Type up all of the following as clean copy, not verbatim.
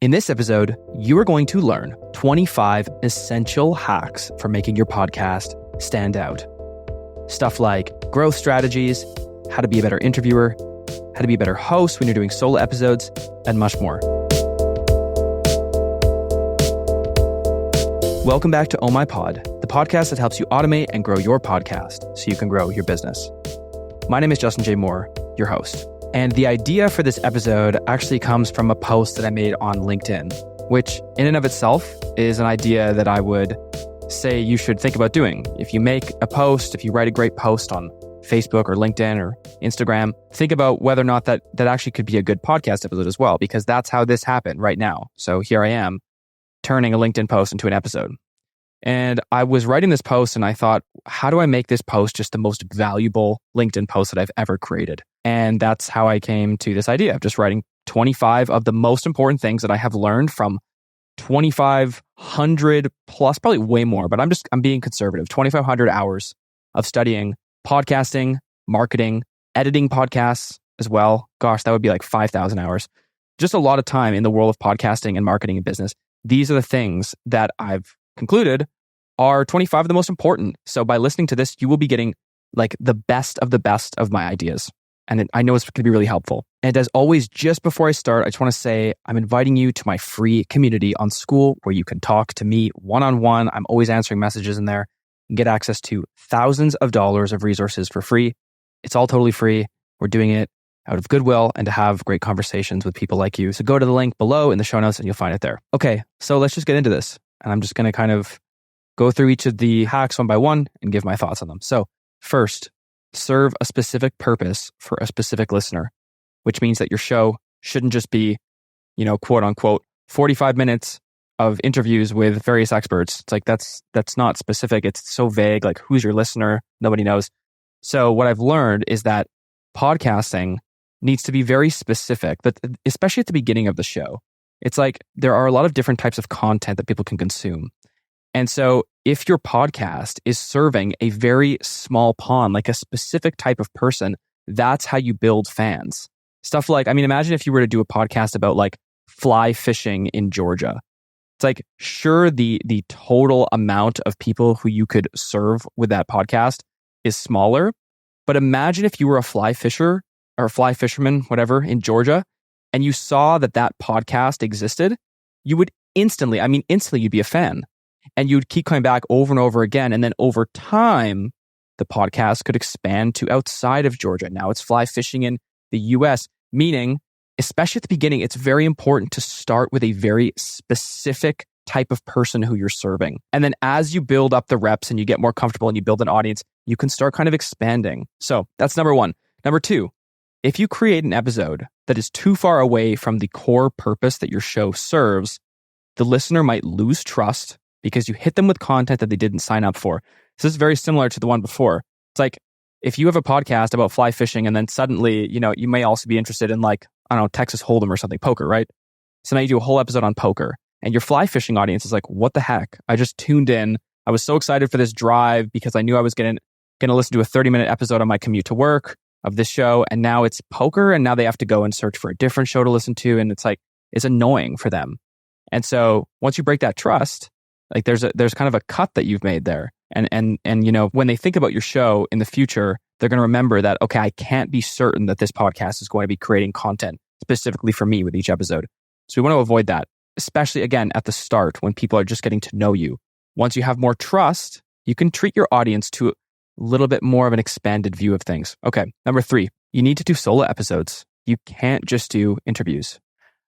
In this episode, you are going to learn 25 essential hacks for making your podcast stand out. Stuff like growth strategies, how to be a better interviewer, how to be a better host when you're doing solo episodes, and much more. Welcome back to Oh My Pod, the podcast that helps you automate and grow your podcast so you can grow your business. My name is Justin J. Moore, your host. And the idea for this episode actually comes from a post that I made on LinkedIn, which in and of itself is an idea that I would say you should think about doing. If you make a post, if you write a great post on Facebook or LinkedIn or Instagram, think about whether or not that actually could be a good podcast episode as well, because that's how this happened right now. So here I am turning a LinkedIn post into an episode. And I was writing this post and I thought, how do I make this post just the most valuable LinkedIn post that I've ever created? And that's how I came to this idea of just writing 25 of the most important things that I have learned from 2,500 plus, probably way more, but I'm being conservative, 2,500 hours of studying podcasting, marketing, editing podcasts as well. Gosh, that would be like 5,000 hours. Just a lot of time in the world of podcasting and marketing and business. These are the things that I've concluded are 25 of the most important. So by listening to this, you will be getting like the best of my ideas. And I know it's going to be really helpful. And as always, just before I start, I just want to say I'm inviting you to my free community on School where you can talk to me one-on-one. I'm always answering messages in there and get access to thousands of dollars of resources for free. It's all totally free. We're doing it out of goodwill and to have great conversations with people like you. So go to the link below in the show notes and you'll find it there. Okay, so let's just get into this. And I'm just going to kind of go through each of the hacks one by one and give my thoughts on them. So first, serve a specific purpose for a specific listener, which means that your show shouldn't just be, quote unquote, 45 minutes of interviews with various experts. It's like, that's not specific. It's so vague. Like, who's your listener? Nobody knows. So what I've learned is that podcasting needs to be very specific, but especially at the beginning of the show. It's like there are a lot of different types of content that people can consume. And so if your podcast is serving a very small pond, like a specific type of person, that's how you build fans. Stuff like, imagine if you were to do a podcast about like fly fishing in Georgia. It's like, sure, the total amount of people who you could serve with that podcast is smaller. But imagine if you were a fly fisher or a fly fisherman, whatever, in Georgia, and you saw that podcast existed, you would instantly you'd be a fan. And you'd keep coming back over and over again. And then over time, the podcast could expand to outside of Georgia. Now it's fly fishing in the US, meaning, especially at the beginning, it's very important to start with a very specific type of person who you're serving. And then as you build up the reps and you get more comfortable and you build an audience, you can start kind of expanding. So that's number one. Number two, if you create an episode that is too far away from the core purpose that your show serves, the listener might lose trust because you hit them with content that they didn't sign up for. So this is very similar to the one before. It's like, if you have a podcast about fly fishing and then suddenly, you may also be interested in Texas Hold'em or something, poker, right? So now you do a whole episode on poker and your fly fishing audience is like, what the heck? I just tuned in. I was so excited for this drive because I knew I was going to listen to a 30-minute episode on my commute to work of this show. And now it's poker. And now they have to go and search for a different show to listen to. And it's like, it's annoying for them. And so once you break that trust, like there's kind of a cut that you've made there. And when they think about your show in the future, they're going to remember that, okay, I can't be certain that this podcast is going to be creating content specifically for me with each episode. So we want to avoid that, especially again, at the start when people are just getting to know you. Once you have more trust, you can treat your audience to a little bit more of an expanded view of things. Okay. Number three, you need to do solo episodes. You can't just do interviews.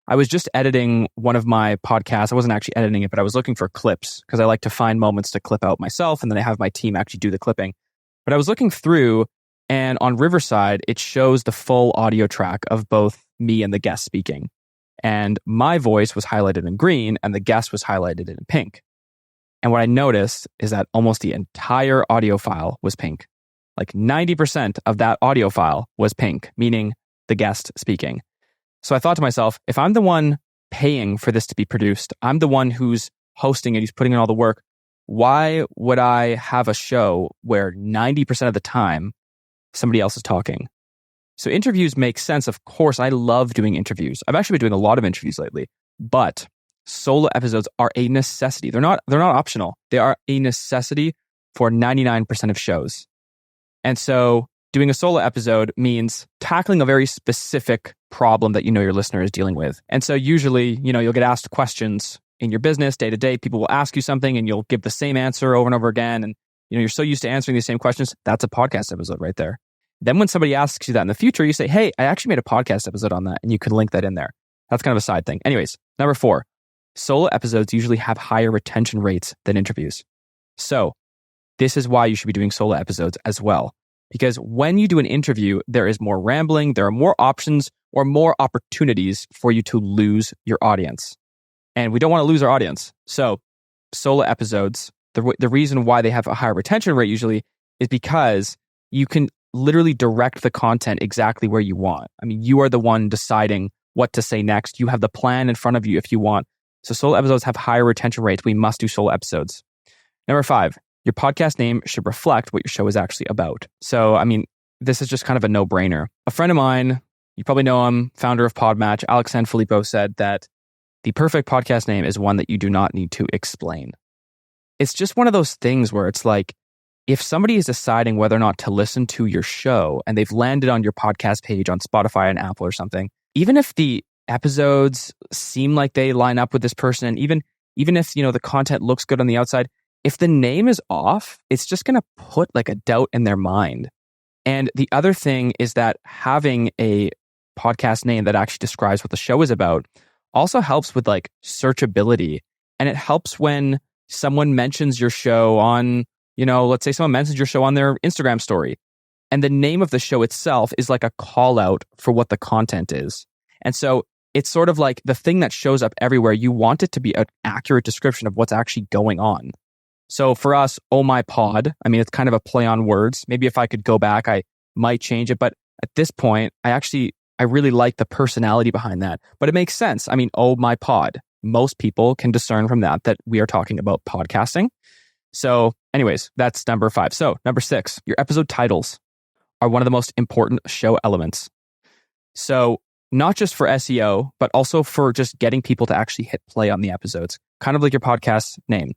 I was just editing one of my podcasts. I wasn't actually editing it, but I was looking for clips because I like to find moments to clip out myself and then I have my team actually do the clipping. But I was looking through and on Riverside, it shows the full audio track of both me and the guest speaking. And my voice was highlighted in green and the guest was highlighted in pink. And what I noticed is that almost the entire audio file was pink. Like 90% of that audio file was pink, meaning the guest speaking. So I thought to myself, if I'm the one paying for this to be produced, I'm the one who's hosting it, who's putting in all the work, why would I have a show where 90% of the time somebody else is talking? So interviews make sense. Of course, I love doing interviews. I've actually been doing a lot of interviews lately. But solo episodes are a necessity. They're not optional. They are a necessity for 99% of shows. And so doing a solo episode means tackling a very specific problem that you know your listener is dealing with. And so usually, you'll get asked questions in your business day to day. People will ask you something and you'll give the same answer over and over again. And you're so used to answering these same questions. That's a podcast episode right there. Then when somebody asks you that in the future, you say, hey, I actually made a podcast episode on that. And you can link that in there. That's kind of a side thing. Anyways, number 4, solo episodes usually have higher retention rates than interviews. So this is why you should be doing solo episodes as well. Because when you do an interview, there is more rambling, there are more options or more opportunities for you to lose your audience. And we don't want to lose our audience. So solo episodes, the reason why they have a higher retention rate usually is because you can literally direct the content exactly where you want. I mean, you are the one deciding what to say next. You have the plan in front of you if you want. So solo episodes have higher retention rates. We must do solo episodes. Number 5, your podcast name should reflect what your show is actually about. So, I mean, this is just kind of a no-brainer. A friend of mine, you probably know him, founder of Podmatch, Alex Sanfilippo, said that the perfect podcast name is one that you do not need to explain. It's just one of those things where it's like, if somebody is deciding whether or not to listen to your show and they've landed on your podcast page on Spotify and Apple or something, even if the episodes seem like they line up with this person, and even if, the content looks good on the outside, if the name is off, it's just going to put like a doubt in their mind. And the other thing is that having a podcast name that actually describes what the show is about also helps with like searchability. And it helps when someone mentions your show on, let's say someone mentions your show on their Instagram story. And the name of the show itself is like a call out for what the content is. And so it's sort of like the thing that shows up everywhere. You want it to be an accurate description of what's actually going on. So for us, Oh My Pod, I mean, it's kind of a play on words. Maybe if I could go back, I might change it. But at this point, I really like the personality behind that. But it makes sense. I mean, Oh My Pod. Most people can discern from that we are talking about podcasting. So anyways, that's number 5. So number 6, your episode titles are one of the most important show elements. So not just for SEO, but also for just getting people to actually hit play on the episodes, kind of like your podcast name.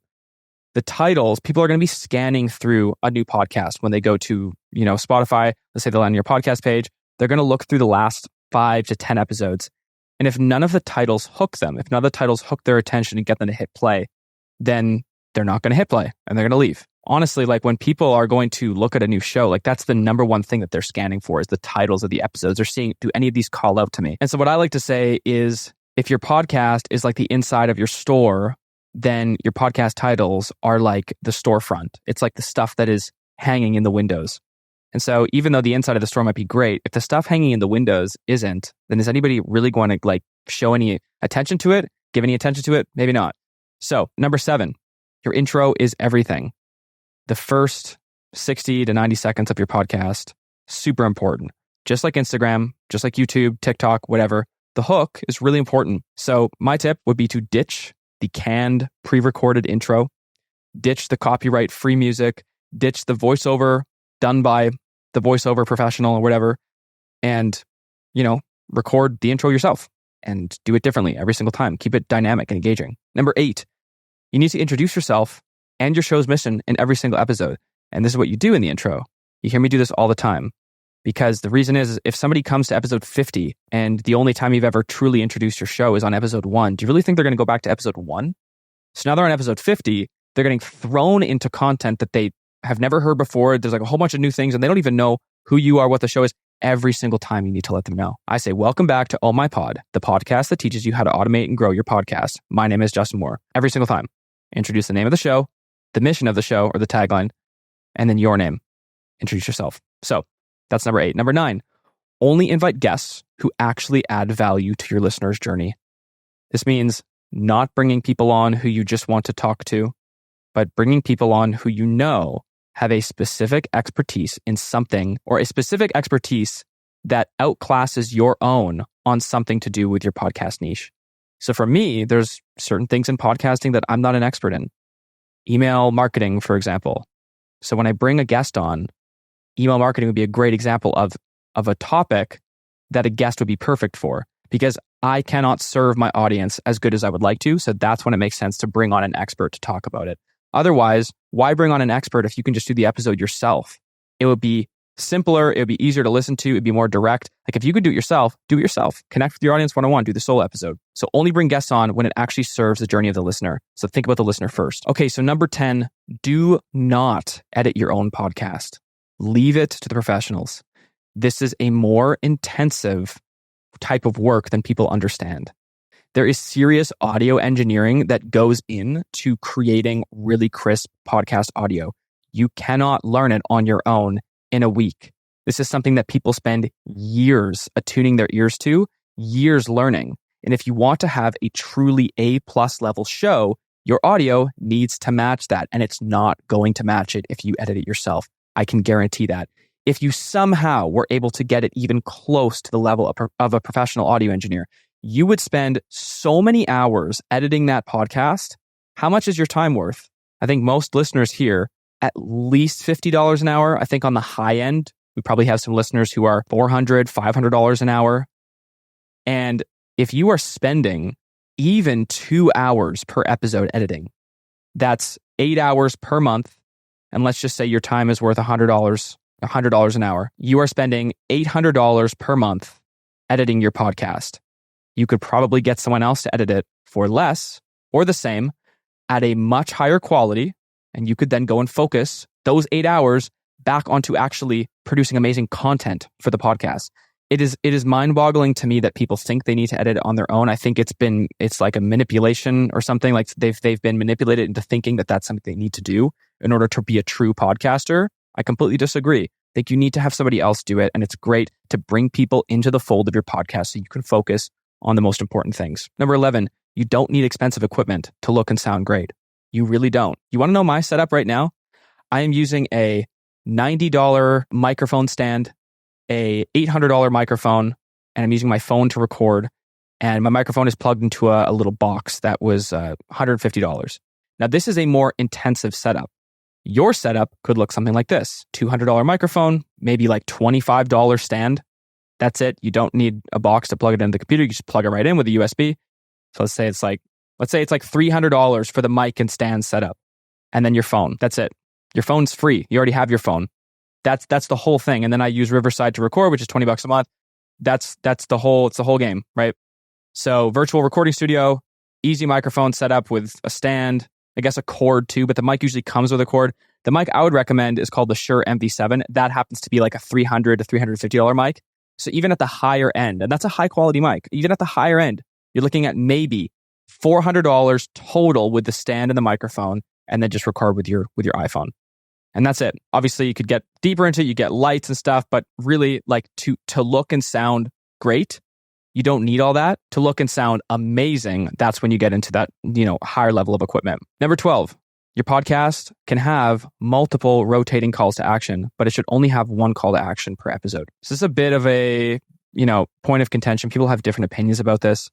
The titles, people are going to be scanning through a new podcast when they go to, Spotify. Let's say they'll land on your podcast page. They're going to look through the last 5 to 10 episodes. And if none of the titles hook them, if none of the titles hook their attention and get them to hit play, then they're not going to hit play and they're going to leave. Honestly, like when people are going to look at a new show, like that's the number one thing that they're scanning for is the titles of the episodes. They're seeing, do any of these call out to me? And so what I like to say is if your podcast is like the inside of your store, then your podcast titles are like the storefront. It's like the stuff that is hanging in the windows. And so even though the inside of the store might be great, if the stuff hanging in the windows isn't, then is anybody really going to like show any attention to it? Give any attention to it? Maybe not. So number 7, your intro is everything. The first 60 to 90 seconds of your podcast, super important. Just like Instagram, just like YouTube, TikTok, whatever, the hook is really important. So my tip would be to ditch the canned pre-recorded intro, ditch the copyright free music, ditch the voiceover done by the voiceover professional or whatever, and, record the intro yourself and do it differently every single time. Keep it dynamic and engaging. Number 8, you need to introduce yourself and your show's mission in every single episode. And this is what you do in the intro. You hear me do this all the time because the reason is if somebody comes to episode 50 and the only time you've ever truly introduced your show is on episode 1, do you really think they're going to go back to episode 1? So now they're on episode 50, they're getting thrown into content that they have never heard before. There's like a whole bunch of new things and they don't even know who you are, what the show is. Every single time you need to let them know. I say, welcome back to Oh My Pod, the podcast that teaches you how to automate and grow your podcast. My name is Justin Moore. Every single time, introduce the name of the show, the mission of the show or the tagline, and then your name. Introduce yourself. So that's number 8. Number 9, only invite guests who actually add value to your listener's journey. This means not bringing people on who you just want to talk to, but bringing people on who you know have a specific expertise in something or a specific expertise that outclasses your own on something to do with your podcast niche. So for me, there's certain things in podcasting that I'm not an expert in. Email marketing, for example. So when I bring a guest on, email marketing would be a great example of a topic that a guest would be perfect for because I cannot serve my audience as good as I would like to. So that's when it makes sense to bring on an expert to talk about it. Otherwise, why bring on an expert if you can just do the episode yourself? It would be simpler. It would be easier to listen to. It'd be more direct. Like if you could do it yourself, do it yourself. Connect with your audience one-on-one, do the solo episode. So only bring guests on when it actually serves the journey of the listener. So think about the listener first. Okay, so number 10, do not edit your own podcast. Leave it to the professionals. This is a more intensive type of work than people understand. There is serious audio engineering that goes into creating really crisp podcast audio. You cannot learn it on your own in a week. This is something that people spend years attuning their ears to, years learning. And if you want to have a truly A+ level show, your audio needs to match that. And it's not going to match it if you edit it yourself. I can guarantee that. If you somehow were able to get it even close to the level of a professional audio engineer, you would spend so many hours editing that podcast. How much is your time worth? I think most listeners here, at least $50 an hour. I think on the high end, we probably have some listeners who are $400, $500 an hour. And if you are spending even 2 hours per episode editing, that's 8 hours per month. And let's just say your time is worth $100 an hour. You are spending $800 per month editing your podcast. You could probably get someone else to edit it for less or the same at a much higher quality. And you could then go and focus those 8 hours back onto actually producing amazing content for the podcast. It is mind-boggling to me that people think they need to edit it on their own. I think it's like a manipulation or something. Like they've been manipulated into thinking that that's something they need to do in order to be a true podcaster. I completely disagree. I think you need to have somebody else do it. And it's great to bring people into the fold of your podcast so you can focus on the most important things. Number 11, you don't need expensive equipment to look and sound great. You really don't. You want to know my setup right now? I am using a $90 microphone stand, a $800 microphone, and I'm using my phone to record. And my microphone is plugged into a little box that was $150. Now, this is a more intensive setup. Your setup could look something like this: $200 microphone, maybe like $25 stand. That's it. You don't need a box to plug it into the computer. You just plug it right in with a USB. So let's say it's like $300 for the mic and stand setup. And then your phone. That's it. Your phone's free. You already have your phone. That's the whole thing. And then I use Riverside to record, which is $20 a month. It's the whole game, right? So virtual recording studio, easy microphone setup with a stand, I guess a cord too, but the mic usually comes with a cord. The mic I would recommend is called the Shure MV7. That happens to be like a $300 to $350 mic. So even at the higher end, and that's a high quality mic, even at the higher end, you're looking at maybe $400 total with the stand and the microphone, and then just record with your iPhone. And that's it. Obviously, you could get deeper into it, you get lights and stuff, but really like to look and sound great, you don't need all that. To look and sound amazing, that's when you get into that, higher level of equipment. Number 12, your podcast can have multiple rotating calls to action, but it should only have one call to action per episode. So this is a bit of a, point of contention. People have different opinions about this,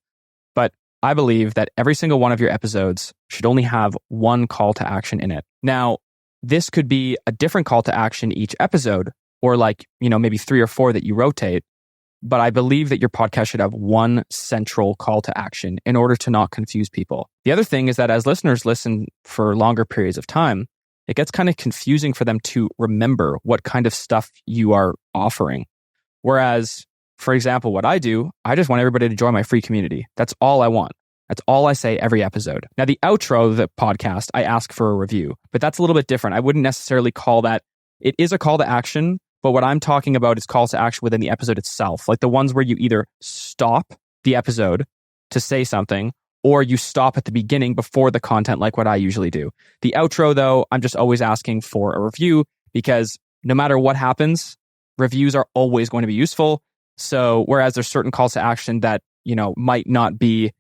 but I believe that every single one of your episodes should only have one call to action in it. Now, this could be a different call to action each episode, or maybe 3 or 4 that you rotate. But I believe that your podcast should have one central call to action in order to not confuse people. The other thing is that as listeners listen for longer periods of time, it gets kind of confusing for them to remember what kind of stuff you are offering. Whereas, for example, what I do, I just want everybody to join my free community. That's all I want. That's all I say every episode. Now, the outro of the podcast, I ask for a review, but that's a little bit different. I wouldn't necessarily call that. It is a call to action, but what I'm talking about is calls to action within the episode itself, like the ones where you either stop the episode to say something, or you stop at the beginning before the content, like what I usually do. The outro, though, I'm just always asking for a review, because no matter what happens, reviews are always going to be useful. So whereas there's certain calls to action that, might not be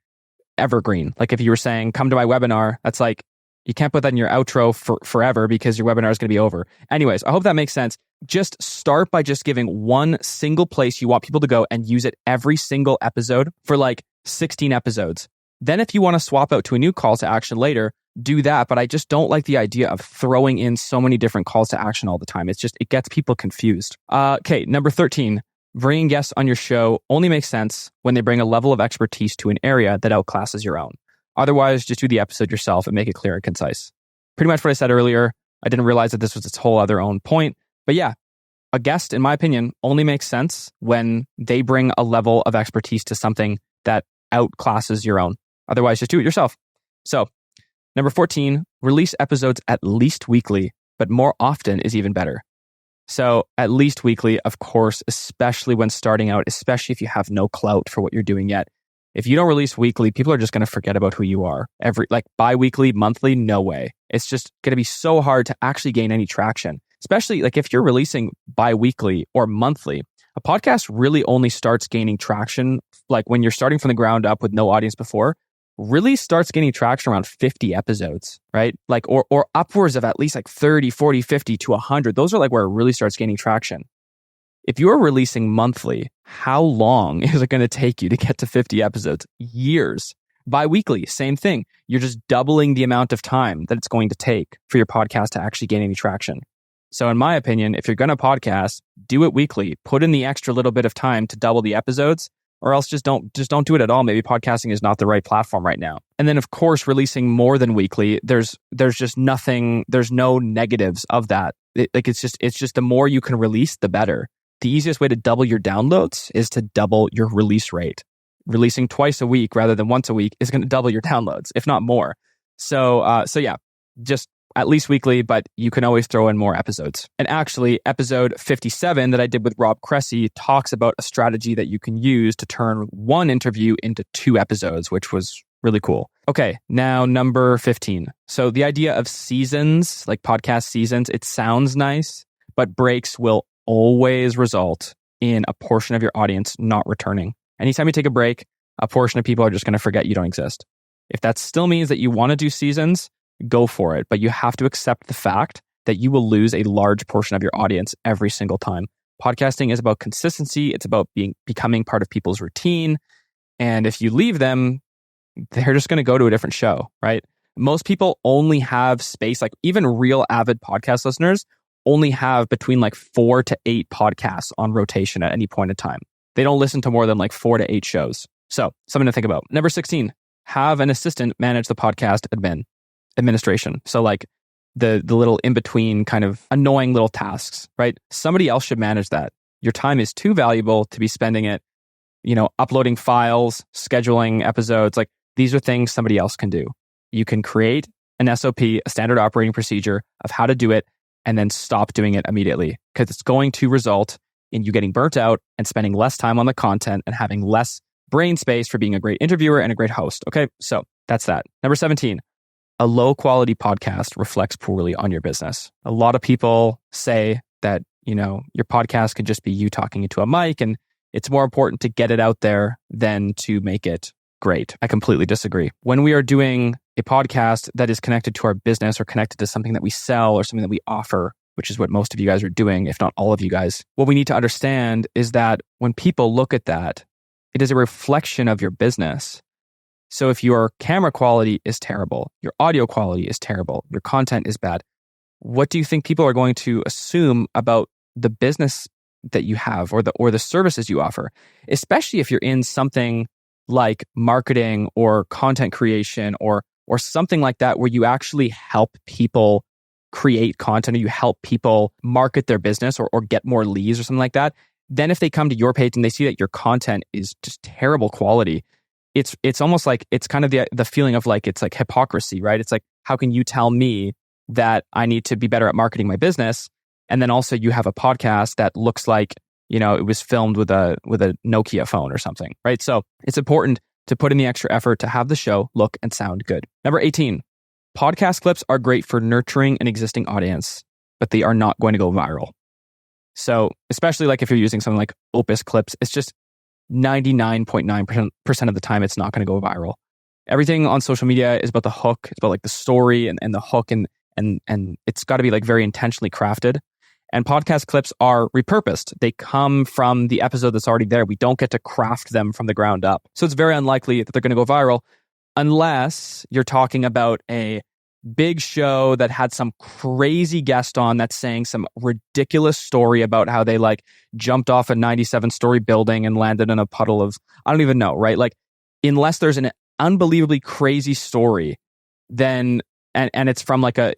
evergreen. Like if you were saying, come to my webinar, that's like, you can't put that in your outro for forever because your webinar is going to be over. Anyways, I hope that makes sense. Just start by just giving one single place you want people to go and use it every single episode for like 16 episodes. Then if you want to swap out to a new call to action later, do that. But I just don't like the idea of throwing in so many different calls to action all the time. It gets people confused. Okay, number 13, Bringing guests on your show only makes sense when they bring a level of expertise to an area that outclasses your own. Otherwise, just do the episode yourself and make it clear and concise. Pretty much what I said earlier. I didn't realize that this was its whole other own point. But yeah, a guest, in my opinion, only makes sense when they bring a level of expertise to something that outclasses your own. Otherwise, just do it yourself. So, number 14, release episodes at least weekly, but more often is even better. So, at least weekly, of course, especially when starting out, especially if you have no clout for what you're doing yet. If you don't release weekly, people are just going to forget about who you are. Bi-weekly, monthly, no way. It's just going to be so hard to actually gain any traction. Especially if you're releasing bi-weekly or monthly, a podcast really only starts gaining traction when you're starting from the ground up with no audience before, really starts gaining traction around 50 episodes, right? Or upwards of at least 30, 40, 50 to 100. Those are where it really starts gaining traction. If you're releasing monthly, how long is it going to take you to get to 50 episodes? Years. Bi-weekly, same thing. You're just doubling the amount of time that it's going to take for your podcast to actually gain any traction. So in my opinion, if you're going to podcast, do it weekly. Put in the extra little bit of time to double the episodes, or else just don't do it at all. Maybe podcasting is not the right platform right now. And then of course, releasing more than weekly, there's just nothing, there's no negatives of that. It's just the more you can release, the better. The easiest way to double your downloads is to double your release rate. Releasing twice a week rather than once a week is going to double your downloads, if not more. So yeah, just at least weekly, but you can always throw in more episodes. And actually, episode 57 that I did with Rob Cressy talks about a strategy that you can use to turn one interview into 2 episodes, which was really cool. Okay, now number 15. So the idea of seasons, podcast seasons, it sounds nice, but breaks will always result in a portion of your audience not returning. Anytime you take a break, a portion of people are just going to forget you don't exist. If that still means that you want to do seasons, go for it. But you have to accept the fact that you will lose a large portion of your audience every single time. Podcasting is about consistency. It's about becoming part of people's routine. And if you leave them, they're just going to go to a different show, right? Most people only have space, even real avid podcast listeners only have between 4 to 8 podcasts on rotation at any point in time. They don't listen to more than 4 to 8 shows. So something to think about. Number 16, have an assistant manage the podcast administration. So the little in-between kind of annoying little tasks, right? Somebody else should manage that. Your time is too valuable to be spending it, uploading files, scheduling episodes. These are things somebody else can do. You can create an SOP, a standard operating procedure of how to do it, and then stop doing it immediately, because it's going to result in you getting burnt out and spending less time on the content and having less brain space for being a great interviewer and a great host. Okay, so that's that. Number 17, a low quality podcast reflects poorly on your business. A lot of people say that, your podcast can just be you talking into a mic, and it's more important to get it out there than to make it great. I completely disagree. When we are doing a podcast that is connected to our business or connected to something that we sell or something that we offer, which is what most of you guys are doing, if not all of you guys, what we need to understand is that when people look at that, it is a reflection of your business. So if your camera quality is terrible, your audio quality is terrible, your content is bad, what do you think people are going to assume about the business that you have or the services you offer? Especially if you're in something like marketing or content creation or something like that, where you actually help people create content, or you help people market their business or get more leads or something like that. Then if they come to your page and they see that your content is just terrible quality, it's almost it's kind of the feeling of it's hypocrisy, right? It's how can you tell me that I need to be better at marketing my business, and then also you have a podcast that looks like it was filmed with a Nokia phone or something, right? So it's important to put in the extra effort to have the show look and sound good. Number 18, podcast clips are great for nurturing an existing audience, but they are not going to go viral. So especially if you're using something like Opus Clips, it's just 99.9% of the time, it's not going to go viral. Everything on social media is about the hook. It's about the story and the hook, and it's got to be very intentionally crafted. And podcast clips are repurposed. They come from the episode that's already there. We don't get to craft them from the ground up. So it's very unlikely that they're going to go viral unless you're talking about a big show that had some crazy guest on that's saying some ridiculous story about how they like jumped off a 97-story building and landed in a puddle of, I don't even know, right? Like, unless there's an unbelievably crazy story, then, and it's from like a,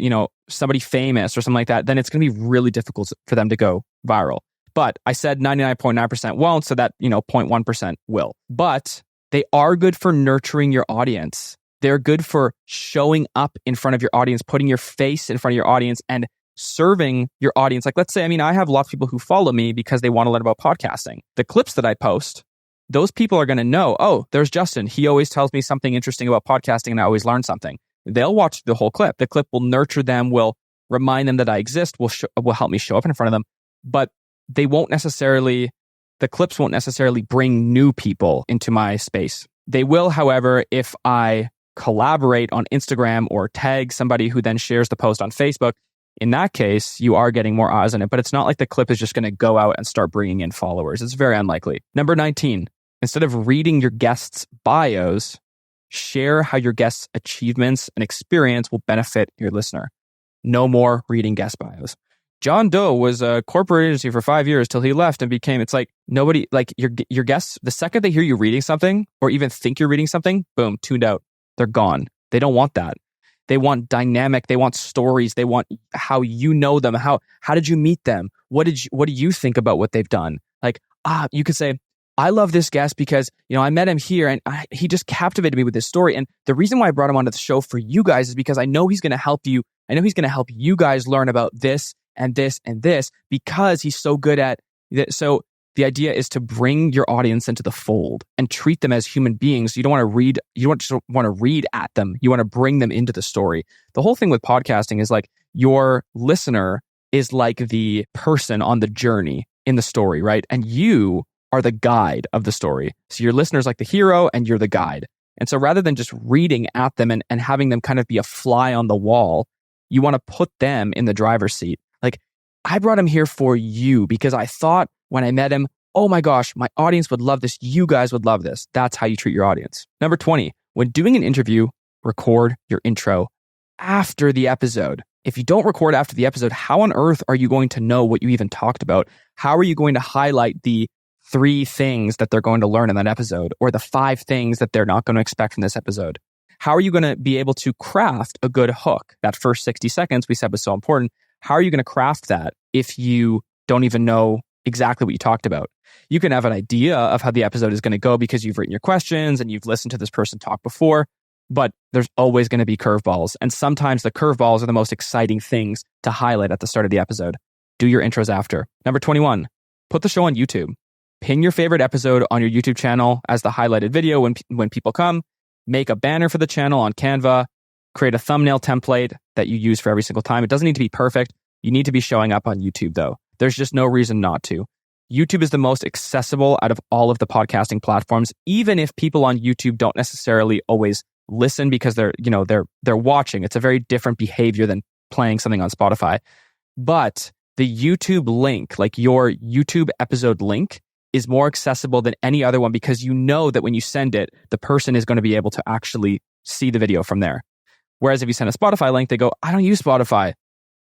somebody famous or something like that, then it's going to be really difficult for them to go viral. But I said 99.9% won't, so that, 0.1% will. But they are good for nurturing your audience. They're good for showing up in front of your audience, putting your face in front of your audience and serving your audience. Like, let's say, I have lots of people who follow me because they want to learn about podcasting. The clips that I post, those people are going to know, oh, there's Justin. He always tells me something interesting about podcasting and I always learn something. They'll watch the whole clip. The clip will nurture them, will remind them that I exist, will help me show up in front of them. But the clips won't necessarily bring new people into my space. They will, however, if I collaborate on Instagram or tag somebody who then shares the post on Facebook. In that case, you are getting more eyes on it, but it's not like the clip is just going to go out and start bringing in followers. It's very unlikely. Number 19, instead of reading your guests' bios, share how your guests' achievements and experience will benefit your listener. No more reading guest bios. John Doe was a corporate agency for 5 years till he left and became, it's like nobody, like your guests, the second they hear you reading something or even think you're reading something, boom, tuned out. They're gone. They don't want that. They want dynamic. They want stories. They want how you know them. How did you meet them? What do you think about what they've done? Like, you could say, I love this guest because, I met him here and he just captivated me with his story. And the reason why I brought him onto the show for you guys is because I know he's going to help you. I know he's going to help you guys learn about this and this and this because he's so good at it. So the idea is to bring your audience into the fold and treat them as human beings. You don't want to read. You don't just want to read at them. You want to bring them into the story. The whole thing with podcasting is like your listener is like the person on the journey in the story, right? And you are the guide of the story. So your listener's like the hero and you're the guide. And so rather than just reading at them and having them kind of be a fly on the wall, you want to put them in the driver's seat. Like, I brought him here for you because I thought when I met him, oh my gosh, my audience would love this. You guys would love this. That's how you treat your audience. Number 20, when doing an interview, record your intro after the episode. If you don't record after the episode, how on earth are you going to know what you even talked about? How are you going to highlight the 3 things that they're going to learn in that episode or the 5 things that they're not going to expect from this episode? How are you going to be able to craft a good hook? That first 60 seconds we said was so important. How are you going to craft that if you don't even know exactly what you talked about? You can have an idea of how the episode is going to go because you've written your questions and you've listened to this person talk before, but there's always going to be curveballs. And sometimes the curveballs are the most exciting things to highlight at the start of the episode. Do your intros after. Number 21, put the show on YouTube. Pin your favorite episode on your YouTube channel as the highlighted video when people come. Make a banner for the channel on Canva. Create a thumbnail template that you use for every single time. It doesn't need to be perfect. You need to be showing up on YouTube though. There's just no reason not to. YouTube is the most accessible out of all of the podcasting platforms, even if people on YouTube don't necessarily always listen because they're watching. It's a very different behavior than playing something on Spotify. But the YouTube link, like your YouTube episode link, is more accessible than any other one because you know that when you send it, the person is going to be able to actually see the video from there. Whereas if you send a Spotify link, they go, I don't use Spotify.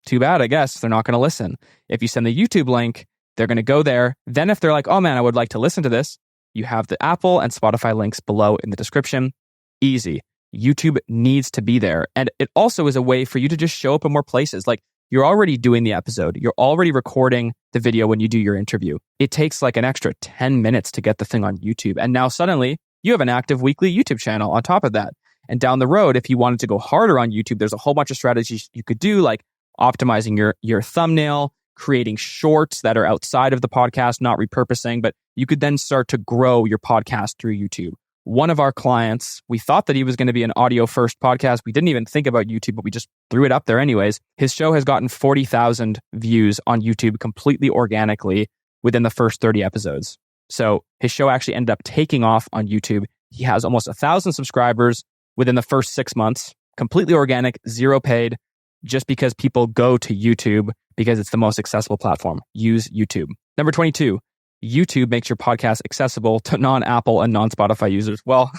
Too bad, I guess. They're not going to listen. If you send the YouTube link, they're going to go there. Then if they're like, oh man, I would like to listen to this, you have the Apple and Spotify links below in the description. Easy. YouTube needs to be there. And it also is a way for you to just show up in more places. Like, you're already doing the episode. You're already recording the video when you do your interview. It takes like an extra 10 minutes to get the thing on YouTube. And now suddenly you have an active weekly YouTube channel on top of that. And down the road, if you wanted to go harder on YouTube, there's a whole bunch of strategies you could do, like optimizing your thumbnail, creating shorts that are outside of the podcast, not repurposing, but you could then start to grow your podcast through YouTube. One of our clients, we thought that he was going to be an audio first podcast. We didn't even think about YouTube, but we just threw it up there anyways. His show has gotten 40,000 views on YouTube completely organically within the first 30 episodes. So his show actually ended up taking off on YouTube. He has almost 1,000 subscribers within the first 6 months, completely organic, zero paid, just because people go to YouTube because it's the most accessible platform. Use YouTube. Number 22, YouTube makes your podcast accessible to non-Apple and non-Spotify users. Well,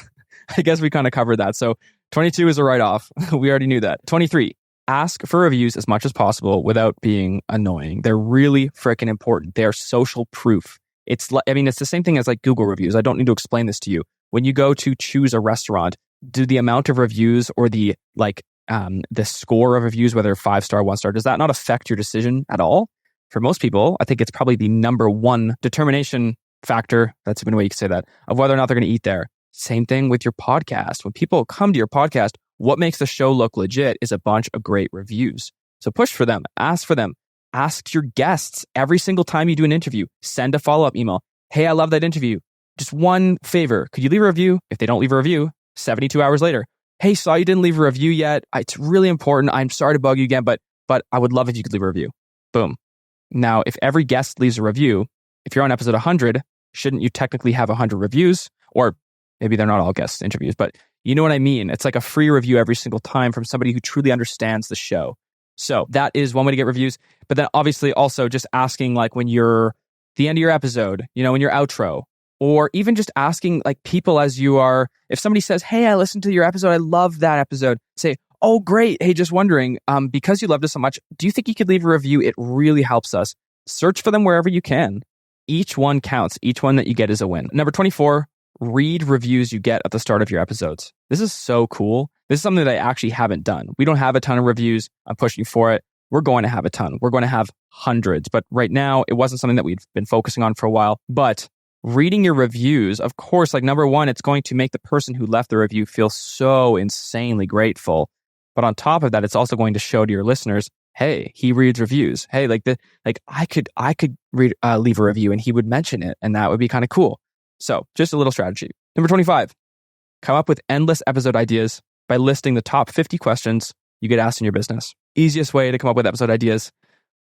I guess we kind of covered that. So 22 is a write-off. We already knew that. 23, ask for reviews as much as possible without being annoying. They're really freaking important. They are social proof. It's the same thing as like Google reviews. I don't need to explain this to you. When you go to choose a restaurant, do the amount of reviews or the score of reviews, whether 5-star, 1-star, does that not affect your decision at all? For most people, I think it's probably the number one determination factor, that's even a way you could say that, of whether or not they're going to eat there. Same thing with your podcast. When people come to your podcast, what makes the show look legit is a bunch of great reviews. So push for them, ask for them, ask your guests every single time you do an interview, send a follow-up email. Hey, I love that interview. Just one favor. Could you leave a review? If they don't leave a review, 72 hours later, hey, saw you didn't leave a review yet. It's really important. I'm sorry to bug you again, but I would love if you could leave a review. Boom. Now, if every guest leaves a review, if you're on episode 100, shouldn't you technically have 100 reviews? Or maybe they're not all guest interviews, but you know what I mean? It's like a free review every single time from somebody who truly understands the show. So that is one way to get reviews. But then obviously also just asking like when you're at the end of your episode, in your outro, or even just asking like people as you are, if somebody says, hey, I listened to your episode, I love that episode, say, oh, great. Hey, just wondering, because you loved us so much, do you think you could leave a review? It really helps us. Search for them wherever you can. Each one counts. Each one that you get is a win. Number 24, read reviews you get at the start of your episodes. This is so cool. This is something that I actually haven't done. We don't have a ton of reviews. I'm pushing you for it. We're going to have a ton. We're going to have hundreds. But right now, it wasn't something that we've been focusing on for a while. But reading your reviews, of course, like number one, it's going to make the person who left the review feel so insanely grateful. But on top of that, it's also going to show to your listeners, hey, he reads reviews. Hey, I could read, leave a review and he would mention it, and that would be kind of cool. So just a little strategy. Number 25, come up with endless episode ideas by listing the top 50 questions you get asked in your business. Easiest way to come up with episode ideas.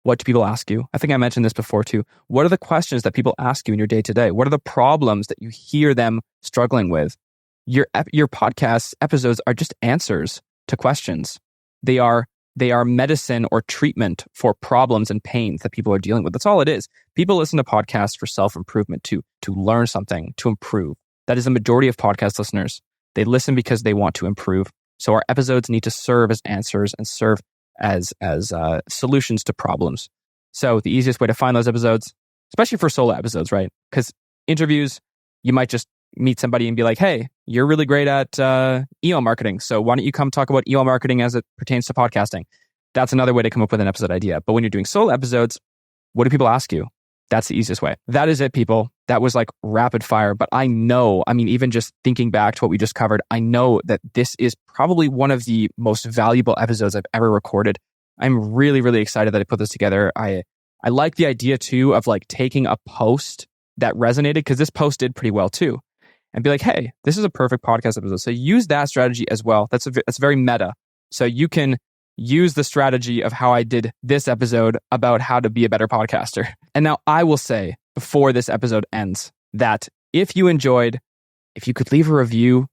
What do people ask you? I think I mentioned this before too. What are the questions that people ask you in your day-to-day? What are the problems that you hear them struggling with? Your podcast episodes are just answers to questions. They are medicine or treatment for problems and pains that people are dealing with. That's all it is. People listen to podcasts for self-improvement, to learn something, to improve. That is the majority of podcast listeners. They listen because they want to improve. So our episodes need to serve as answers and serve as solutions to problems. So the easiest way to find those episodes, especially for solo episodes, right? Because interviews, you might just meet somebody and be like, hey, you're really great at email marketing. So why don't you come talk about email marketing as it pertains to podcasting? That's another way to come up with an episode idea. But when you're doing solo episodes, what do people ask you? That's the easiest way. That is it, people. That was like rapid fire. But I know, even just thinking back to what we just covered, I know that this is probably one of the most valuable episodes I've ever recorded. I'm really, really excited that I put this together. I like the idea too of like taking a post that resonated, because this post did pretty well too, and be like, hey, this is a perfect podcast episode. So use that strategy as well. That's very meta. So you can use the strategy of how I did this episode about how to be a better podcaster. And now I will say, before this episode ends, that if you enjoyed, if you could leave a review,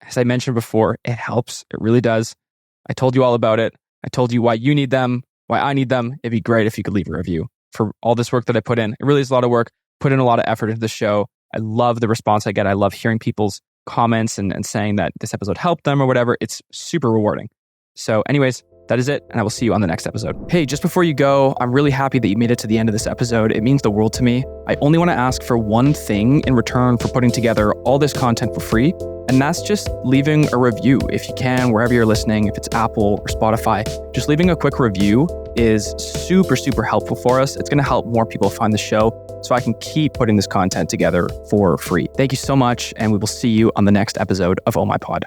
as I mentioned before, it helps. It really does. I told you all about it. I told you why you need them, why I need them. It'd be great if you could leave a review for all this work that I put in. It really is a lot of work, put in a lot of effort into the show. I love the response I get. I love hearing people's comments and saying that this episode helped them or whatever. It's super rewarding. So anyways, that is it, and I will see you on the next episode. Hey, just before you go, I'm really happy that you made it to the end of this episode. It means the world to me. I only want to ask for one thing in return for putting together all this content for free, and that's just leaving a review if you can, wherever you're listening, if it's Apple or Spotify. Just leaving a quick review is super, super helpful for us. It's going to help more people find the show so I can keep putting this content together for free. Thank you so much, and we will see you on the next episode of Oh My Pod.